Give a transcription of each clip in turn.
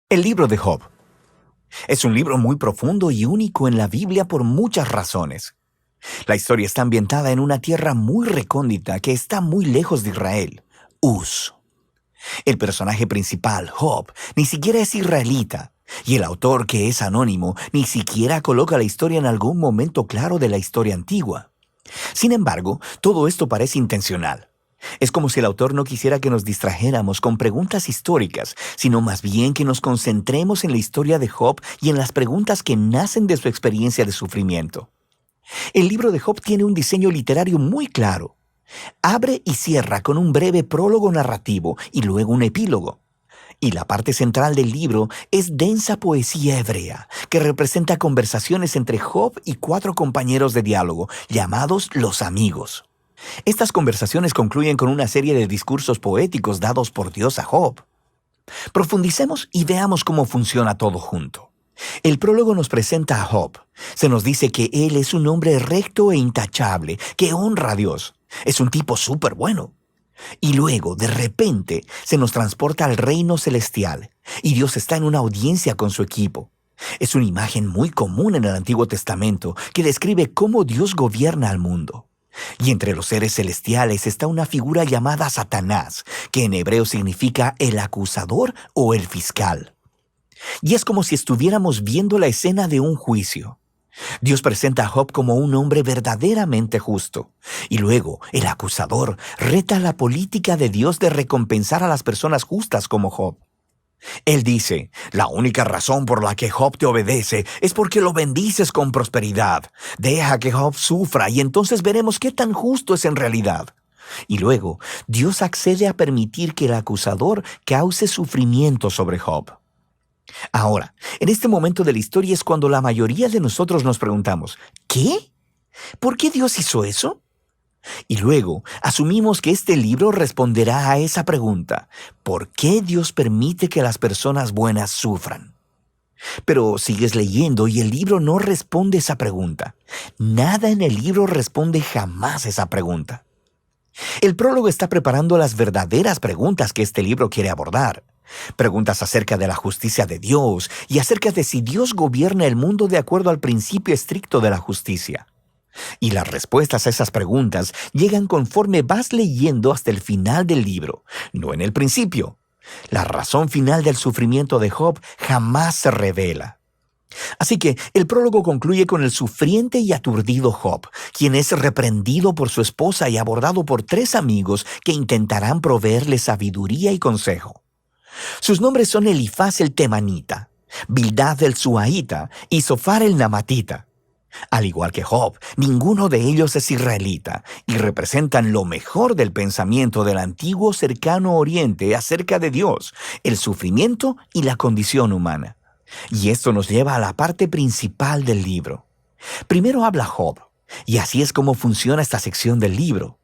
El libro de Job. Es un libro muy profundo y único en la Biblia por muchas razones. La historia está ambientada en una tierra muy recóndita que está muy lejos de Israel, Uz. El personaje principal, Job, ni siquiera es israelita, y el autor, que es anónimo, ni siquiera coloca la historia en algún momento claro de la historia antigua. Sin embargo, todo esto parece intencional. Es como si el autor no quisiera que nos distrajéramos con preguntas históricas, sino más bien que nos concentremos en la historia de Job y en las preguntas que nacen de su experiencia de sufrimiento. El libro de Job tiene un diseño literario muy claro. Abre y cierra con un breve prólogo narrativo y luego un epílogo. Y la parte central del libro es densa poesía hebrea, que representa conversaciones entre Job y 4 compañeros de diálogo, llamados los amigos. Estas conversaciones concluyen con una serie de discursos poéticos dados por Dios a Job. Profundicemos y veamos cómo funciona todo junto. El prólogo nos presenta a Job. Se nos dice que él es un hombre recto e intachable, que honra a Dios. Es un tipo súper bueno. Y luego, de repente, se nos transporta al reino celestial, y Dios está en una audiencia con su equipo. Es una imagen muy común en el Antiguo Testamento que describe cómo Dios gobierna al mundo. Y entre los seres celestiales está una figura llamada Satanás, que en hebreo significa el acusador o el fiscal. Y es como si estuviéramos viendo la escena de un juicio. Dios presenta a Job como un hombre verdaderamente justo. Y luego, el acusador reta la política de Dios de recompensar a las personas justas como Job. Él dice, la única razón por la que Job te obedece es porque lo bendices con prosperidad. Deja que Job sufra y entonces veremos qué tan justo es en realidad. Y luego, Dios accede a permitir que el acusador cause sufrimiento sobre Job. Ahora, en este momento de la historia es cuando la mayoría de nosotros nos preguntamos, ¿qué? ¿Por qué Dios hizo eso? Y luego, asumimos que este libro responderá a esa pregunta, ¿por qué Dios permite que las personas buenas sufran? Pero sigues leyendo y el libro no responde esa pregunta. Nada en el libro responde jamás esa pregunta. El prólogo está preparando las verdaderas preguntas que este libro quiere abordar. Preguntas acerca de la justicia de Dios y acerca de si Dios gobierna el mundo de acuerdo al principio estricto de la justicia. Y las respuestas a esas preguntas llegan conforme vas leyendo hasta el final del libro, no en el principio. La razón final del sufrimiento de Job jamás se revela. Así que el prólogo concluye con el sufriente y aturdido Job, quien es reprendido por su esposa y abordado por 3 amigos que intentarán proveerle sabiduría y consejo. Sus nombres son Elifaz el Temanita, Bildad el Suaita y Zofar el Namatita. Al igual que Job, ninguno de ellos es israelita y representan lo mejor del pensamiento del antiguo cercano oriente acerca de Dios, el sufrimiento y la condición humana. Y esto nos lleva a la parte principal del libro. Primero habla Job, y así es como funciona esta sección del libro.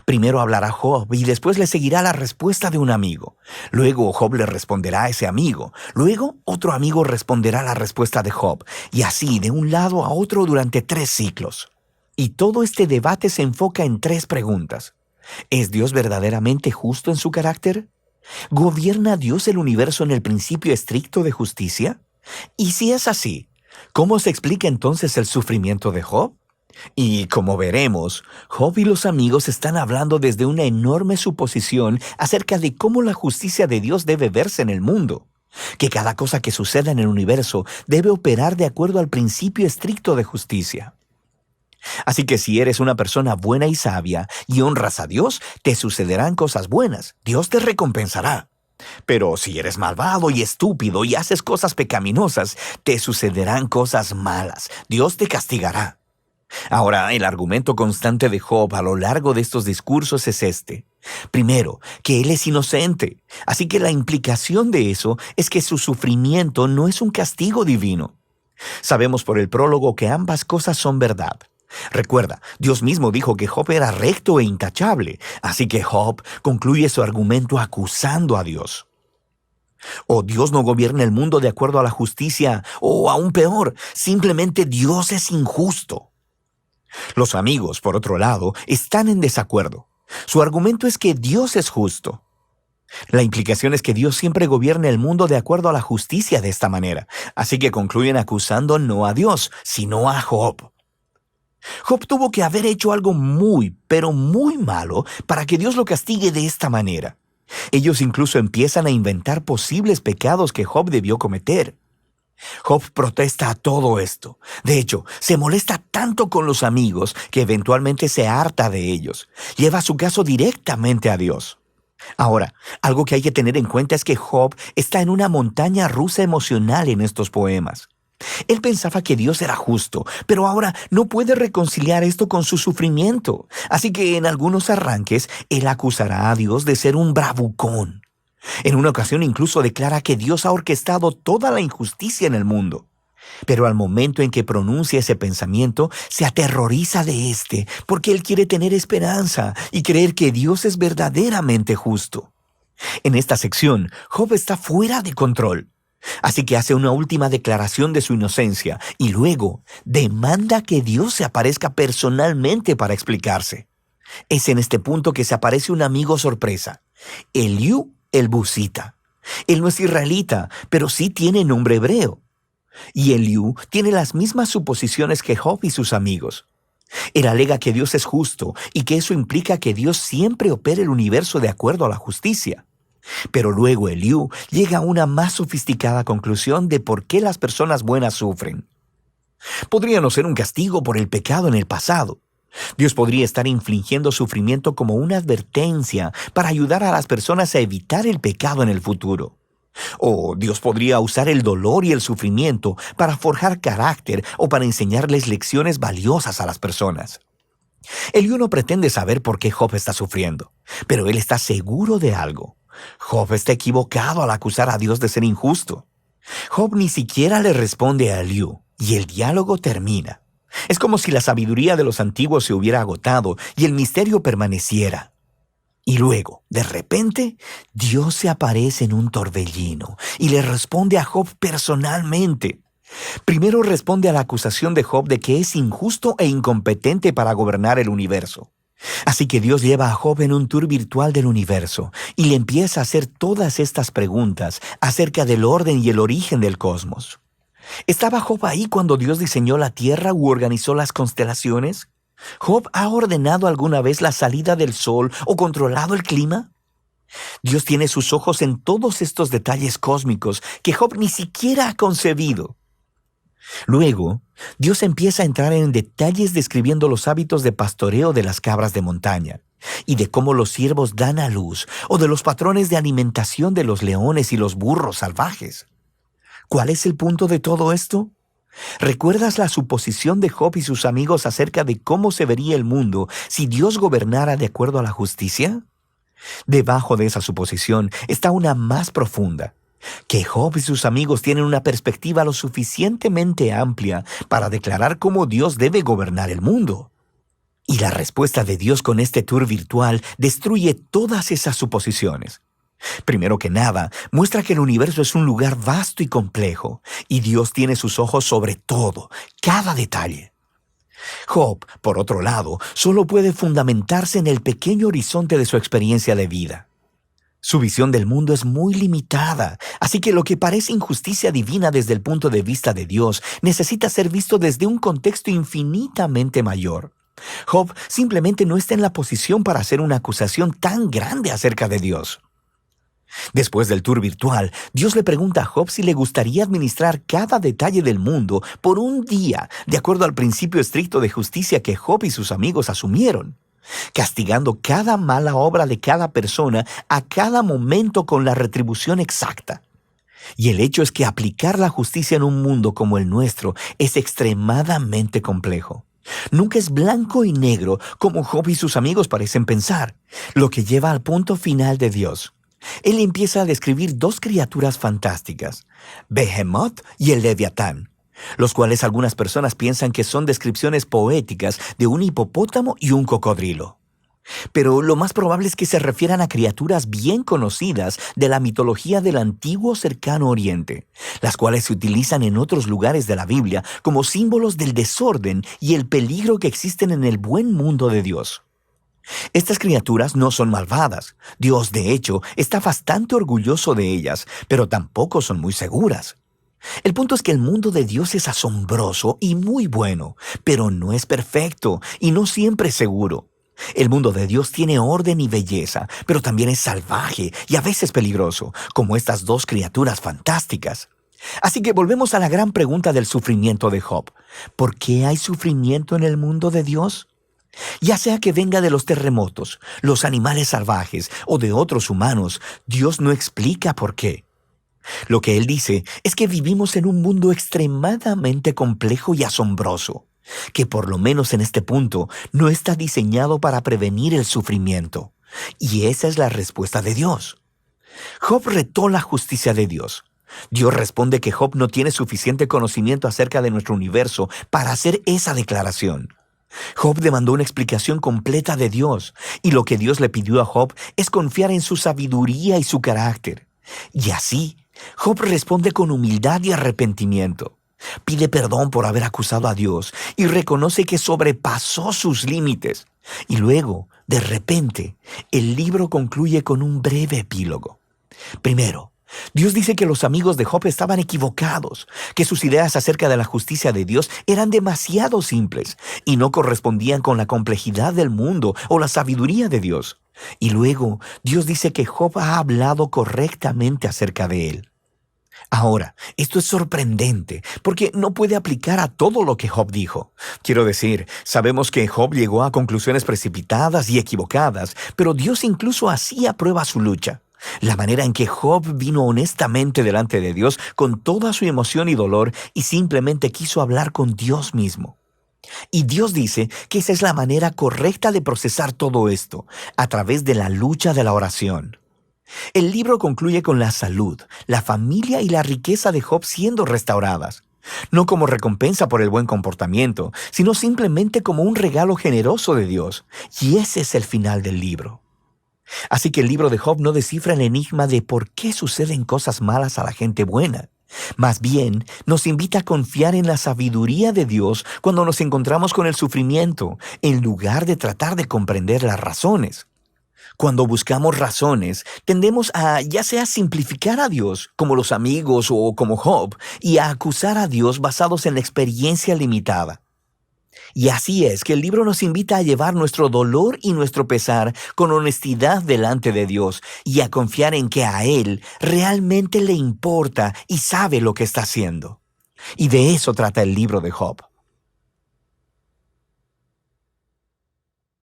Primero hablará Job y después le seguirá la respuesta de un amigo. Luego Job le responderá a ese amigo. Luego otro amigo responderá la respuesta de Job. Y así de un lado a otro durante 3 ciclos. Y todo este debate se enfoca en 3 preguntas. ¿Es Dios verdaderamente justo en su carácter? ¿Gobierna Dios el universo en el principio estricto de justicia? Y si es así, ¿cómo se explica entonces el sufrimiento de Job? Y como veremos, Job y los amigos están hablando desde una enorme suposición acerca de cómo la justicia de Dios debe verse en el mundo, que cada cosa que suceda en el universo debe operar de acuerdo al principio estricto de justicia. Así que si eres una persona buena y sabia y honras a Dios, te sucederán cosas buenas, Dios te recompensará. Pero si eres malvado y estúpido y haces cosas pecaminosas, te sucederán cosas malas, Dios te castigará. Ahora, el argumento constante de Job a lo largo de estos discursos es este. Primero, que él es inocente, así que la implicación de eso es que su sufrimiento no es un castigo divino. Sabemos por el prólogo que ambas cosas son verdad. Recuerda, Dios mismo dijo que Job era recto e intachable, así que Job concluye su argumento acusando a Dios. O Dios no gobierna el mundo de acuerdo a la justicia, o aún peor, simplemente Dios es injusto. Los amigos, por otro lado, están en desacuerdo. Su argumento es que Dios es justo. La implicación es que Dios siempre gobierna el mundo de acuerdo a la justicia de esta manera, así que concluyen acusando no a Dios, sino a Job. Job tuvo que haber hecho algo muy, pero muy malo para que Dios lo castigue de esta manera. Ellos incluso empiezan a inventar posibles pecados que Job debió cometer. Job protesta a todo esto. De hecho, se molesta tanto con los amigos que eventualmente se harta de ellos. Lleva su caso directamente a Dios. Ahora, algo que hay que tener en cuenta es que Job está en una montaña rusa emocional en estos poemas. Él pensaba que Dios era justo, pero ahora no puede reconciliar esto con su sufrimiento. Así que en algunos arranques, él acusará a Dios de ser un bravucón. En una ocasión incluso declara que Dios ha orquestado toda la injusticia en el mundo. Pero al momento en que pronuncia ese pensamiento, se aterroriza de éste, porque él quiere tener esperanza y creer que Dios es verdaderamente justo. En esta sección, Job está fuera de control. Así que hace una última declaración de su inocencia y luego demanda que Dios se aparezca personalmente para explicarse. Es en este punto que se aparece un amigo sorpresa, Eliú el Busita. Él no es israelita, pero sí tiene nombre hebreo. Y Eliú tiene las mismas suposiciones que Job y sus amigos. Él alega que Dios es justo y que eso implica que Dios siempre opera el universo de acuerdo a la justicia. Pero luego Eliú llega a una más sofisticada conclusión de por qué las personas buenas sufren. Podría no ser un castigo por el pecado en el pasado. Dios podría estar infligiendo sufrimiento como una advertencia para ayudar a las personas a evitar el pecado en el futuro. O Dios podría usar el dolor y el sufrimiento para forjar carácter o para enseñarles lecciones valiosas a las personas. Eliú no pretende saber por qué Job está sufriendo, pero él está seguro de algo. Job está equivocado al acusar a Dios de ser injusto. Job ni siquiera le responde a Eliú, y el diálogo termina. Es como si la sabiduría de los antiguos se hubiera agotado y el misterio permaneciera. Y luego, de repente, Dios se aparece en un torbellino y le responde a Job personalmente. Primero responde a la acusación de Job de que es injusto e incompetente para gobernar el universo. Así que Dios lleva a Job en un tour virtual del universo y le empieza a hacer todas estas preguntas acerca del orden y el origen del cosmos. ¿Estaba Job ahí cuando Dios diseñó la tierra u organizó las constelaciones? ¿Job ha ordenado alguna vez la salida del sol o controlado el clima? Dios tiene sus ojos en todos estos detalles cósmicos que Job ni siquiera ha concebido. Luego, Dios empieza a entrar en detalles describiendo los hábitos de pastoreo de las cabras de montaña, y de cómo los ciervos dan a luz, o de los patrones de alimentación de los leones y los burros salvajes. ¿Cuál es el punto de todo esto? ¿Recuerdas la suposición de Job y sus amigos acerca de cómo se vería el mundo si Dios gobernara de acuerdo a la justicia? Debajo de esa suposición está una más profunda, que Job y sus amigos tienen una perspectiva lo suficientemente amplia para declarar cómo Dios debe gobernar el mundo. Y la respuesta de Dios con este tour virtual destruye todas esas suposiciones. Primero que nada, muestra que el universo es un lugar vasto y complejo, y Dios tiene sus ojos sobre todo, cada detalle. Job, por otro lado, solo puede fundamentarse en el pequeño horizonte de su experiencia de vida. Su visión del mundo es muy limitada, así que lo que parece injusticia divina desde el punto de vista de Dios necesita ser visto desde un contexto infinitamente mayor. Job simplemente no está en la posición para hacer una acusación tan grande acerca de Dios. Después del tour virtual, Dios le pregunta a Job si le gustaría administrar cada detalle del mundo por un día, de acuerdo al principio estricto de justicia que Job y sus amigos asumieron, castigando cada mala obra de cada persona a cada momento con la retribución exacta. Y el hecho es que aplicar la justicia en un mundo como el nuestro es extremadamente complejo. Nunca es blanco y negro como Job y sus amigos parecen pensar, lo que lleva al punto final de Dios. Él empieza a describir dos criaturas fantásticas, Behemoth y el Leviatán, los cuales algunas personas piensan que son descripciones poéticas de un hipopótamo y un cocodrilo. Pero lo más probable es que se refieran a criaturas bien conocidas de la mitología del antiguo cercano oriente, las cuales se utilizan en otros lugares de la Biblia como símbolos del desorden y el peligro que existen en el buen mundo de Dios. Estas criaturas no son malvadas. Dios, de hecho, está bastante orgulloso de ellas, pero tampoco son muy seguras. El punto es que el mundo de Dios es asombroso y muy bueno, pero no es perfecto y no siempre es seguro. El mundo de Dios tiene orden y belleza, pero también es salvaje y a veces peligroso, como estas dos criaturas fantásticas. Así que volvemos a la gran pregunta del sufrimiento de Job. ¿Por qué hay sufrimiento en el mundo de Dios? Ya sea que venga de los terremotos, los animales salvajes o de otros humanos, Dios no explica por qué. Lo que Él dice es que vivimos en un mundo extremadamente complejo y asombroso, que por lo menos en este punto no está diseñado para prevenir el sufrimiento. Y esa es la respuesta de Dios. Job retó la justicia de Dios. Dios responde que Job no tiene suficiente conocimiento acerca de nuestro universo para hacer esa declaración. Job demandó una explicación completa de Dios, y lo que Dios le pidió a Job es confiar en su sabiduría y su carácter. Y así, Job responde con humildad y arrepentimiento. Pide perdón por haber acusado a Dios y reconoce que sobrepasó sus límites. Y luego, de repente, el libro concluye con un breve epílogo. Primero, Dios dice que los amigos de Job estaban equivocados, que sus ideas acerca de la justicia de Dios eran demasiado simples y no correspondían con la complejidad del mundo o la sabiduría de Dios. Y luego, Dios dice que Job ha hablado correctamente acerca de él. Ahora, esto es sorprendente, porque no puede aplicar a todo lo que Job dijo. Quiero decir, sabemos que Job llegó a conclusiones precipitadas y equivocadas, pero Dios incluso así aprueba su lucha. La manera en que Job vino honestamente delante de Dios con toda su emoción y dolor y simplemente quiso hablar con Dios mismo. Y Dios dice que esa es la manera correcta de procesar todo esto, a través de la lucha de la oración. El libro concluye con la salud, la familia y la riqueza de Job siendo restauradas. No como recompensa por el buen comportamiento, sino simplemente como un regalo generoso de Dios. Y ese es el final del libro. Así que el libro de Job no descifra el enigma de por qué suceden cosas malas a la gente buena. Más bien, nos invita a confiar en la sabiduría de Dios cuando nos encontramos con el sufrimiento, en lugar de tratar de comprender las razones. Cuando buscamos razones, tendemos a ya sea simplificar a Dios, como los amigos o como Job, y a acusar a Dios basados en la experiencia limitada. Y así es que el libro nos invita a llevar nuestro dolor y nuestro pesar con honestidad delante de Dios y a confiar en que a Él realmente le importa y sabe lo que está haciendo. Y de eso trata el libro de Job.